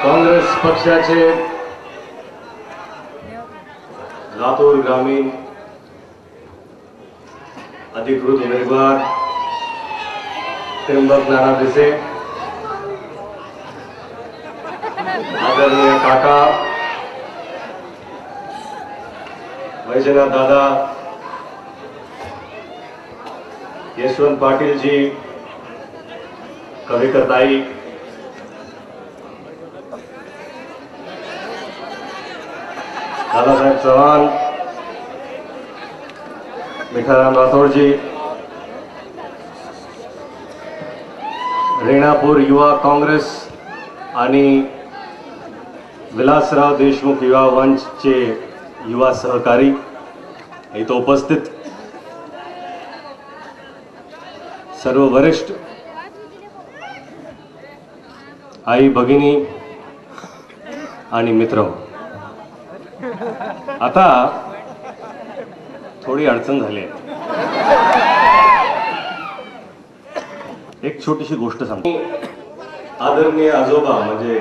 काँग्रेस पक्षाचे लातूर ग्रामीण अधिकृत उमेदवार त्र्यंबक नाना भिसे, आदरणीय काका वैजनाथ दादा, यशवंत पाटील जी, कविकर ताई, दादासाहेब चव्हाण, मिठाराम राठोड जी, रेणापूर युवा काँग्रेस आणि विलासराव देशमुख युवा मंचचे युवा सहकारी इथं उपस्थित सर्व वरिष्ठ आई भगिनी आणि मित्र, आता थोडी अडचण झाली आहे. एक छोटीशी गोष्ट सांगतो. आदरणीय आजोबा म्हणजे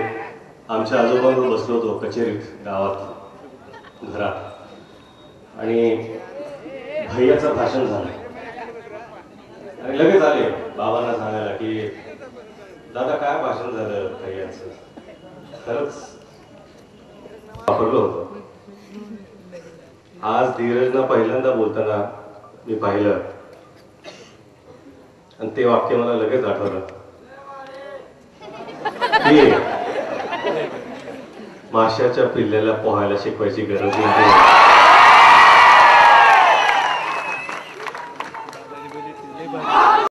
आमच्या आजोबांवर बसलो होतो कचेरीत गावात घरात आणि भैयाचं भाषण झालं आणि लगेच आले बाबांना सांगायला की दादा काय भाषण झालं भैयाचं, खरंच वापरलं होतं. आज धीरजना पहिल्यांदा बोलताना मी पाहिलं आणि ते वाक्य मला लगेच आठवलं की माशाच्या पिल्ल्याला पोहायला शिकवायची गरज नाही.